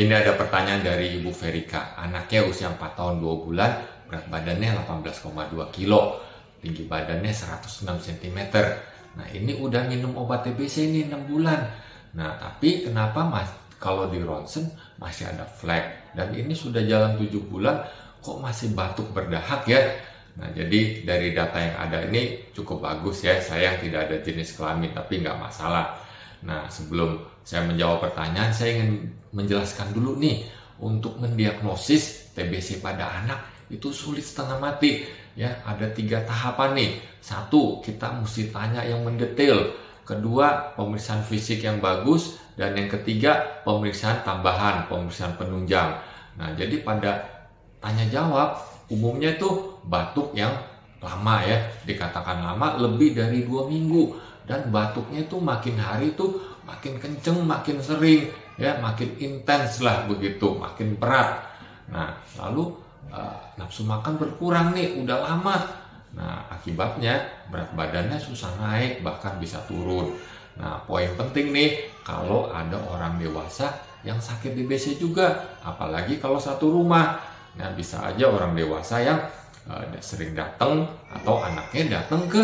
Ini ada pertanyaan dari Ibu Verika. Anaknya usia 4 tahun 2 bulan, berat badannya 18,2 kilo, tinggi badannya 106 cm. Nah, ini udah minum obat TBC ini 6 bulan. Nah, tapi kenapa kalau di ronsen masih ada flek? Dan ini sudah jalan 7 bulan, kok masih batuk berdahak ya? Nah, jadi dari data yang ada ini cukup bagus ya. Sayang tidak ada jenis kelamin, tapi nggak masalah. Nah, sebelum saya menjawab pertanyaan, saya ingin menjelaskan dulu nih, untuk mendiagnosis TBC pada anak itu sulit setengah mati. Ya, ada 3 tahapan nih. 1, kita mesti tanya yang mendetail. Kedua, pemeriksaan fisik yang bagus. Dan yang ketiga, pemeriksaan tambahan, pemeriksaan penunjang. Nah, jadi pada tanya jawab, umumnya itu batuk yang lama ya, dikatakan lama lebih dari 2 minggu. Dan batuknya itu makin hari itu makin kenceng, makin sering, ya, makin intens lah begitu, makin berat. Nah, lalu nafsu makan berkurang nih, udah lama. Nah, akibatnya berat badannya susah naik, bahkan bisa turun. Nah, poin penting nih, kalau ada orang dewasa yang sakit TBC juga, apalagi kalau satu rumah. Nah, bisa aja orang dewasa yang sering datang atau anaknya datang ke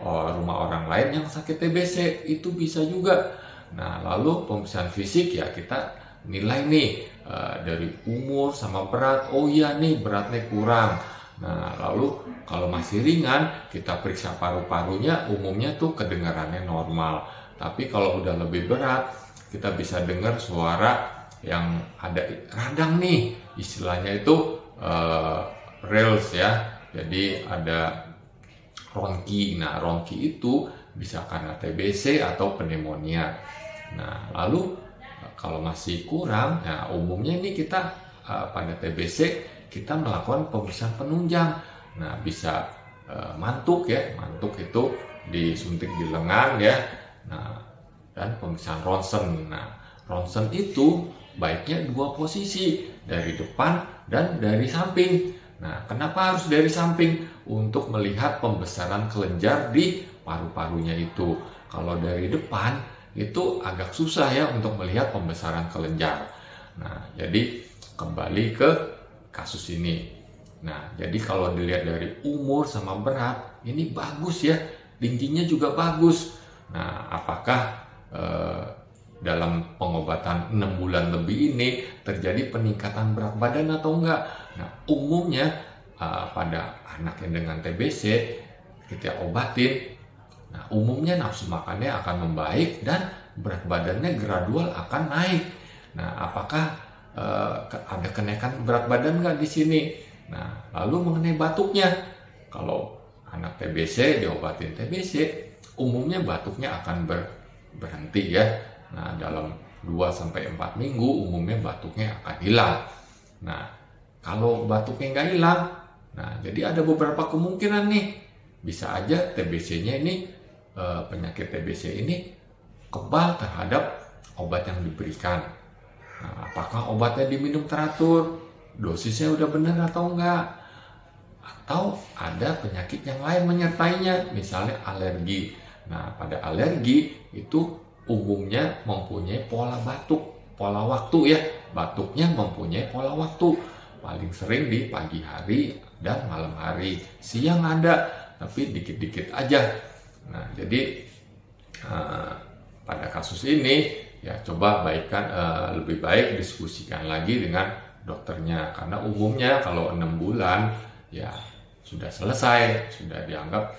rumah orang lain yang sakit TBC, itu bisa juga. Nah, lalu pemeriksaan fisik ya, kita nilai nih dari umur sama berat. Oh iya nih, beratnya kurang. Nah, lalu kalau masih ringan, kita periksa paru-parunya, umumnya tuh kedengarannya normal. Tapi kalau udah lebih berat, kita bisa dengar suara yang ada radang nih, istilahnya itu rales ya. Jadi ada ronki. Nah, ronki itu bisa karena TBC atau pneumonia. Nah, lalu kalau masih kurang, nah umumnya ini kita pada TBC kita melakukan pemeriksaan penunjang. Nah, bisa mantuk ya, mantuk itu disuntik di lengan ya. Nah, dan pemeriksaan ronsen. Nah, ronsen itu baiknya 2 posisi, dari depan dan dari samping. Nah, kenapa harus dari samping? Untuk melihat pembesaran kelenjar di paru-parunya itu. Kalau dari depan itu agak susah ya untuk melihat pembesaran kelenjar. Nah, jadi kembali ke kasus ini. Nah, jadi kalau dilihat dari umur sama berat, ini bagus ya, tingginya juga bagus. Nah, apakah dalam pengobatan 6 bulan lebih ini terjadi peningkatan berat badan atau enggak? Nah, umumnya pada anak yang dengan TBC kita obatin, nah umumnya nafsu makannya akan membaik dan berat badannya gradual akan naik. Nah, apakah ada kenaikan berat badan nggak di sini? Nah, lalu mengenai batuknya, kalau anak TBC diobatin TBC, umumnya batuknya akan berhenti ya. Nah, dalam 2-4 minggu umumnya batuknya akan hilang. Nah, kalau batuknya nggak hilang, nah jadi ada beberapa kemungkinan nih, bisa aja TBC-nya ini, penyakit TBC ini kebal terhadap obat yang diberikan. Nah, apakah obatnya diminum teratur, dosisnya udah benar atau enggak, atau ada penyakit yang lain menyertainya, misalnya alergi. Nah, pada alergi itu umumnya mempunyai pola batuk, pola waktu ya, batuknya mempunyai pola waktu. Paling sering di pagi hari dan malam hari. Siang ada, tapi dikit-dikit aja. Nah, jadi pada kasus ini ya coba lebih baik diskusikan lagi dengan dokternya. Karena umumnya kalau 6 bulan ya sudah selesai, sudah dianggap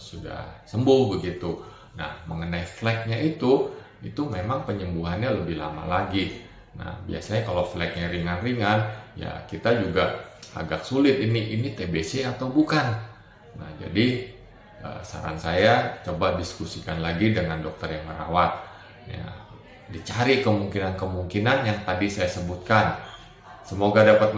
sudah sembuh begitu. Nah, mengenai fleknya itu memang penyembuhannya lebih lama lagi. Nah, biasanya kalau fleknya ringan-ringan, ya kita juga agak sulit ini TBC atau bukan. Nah, jadi saran saya coba diskusikan lagi dengan dokter yang merawat. Ya, dicari kemungkinan-kemungkinan yang tadi saya sebutkan. Semoga dapat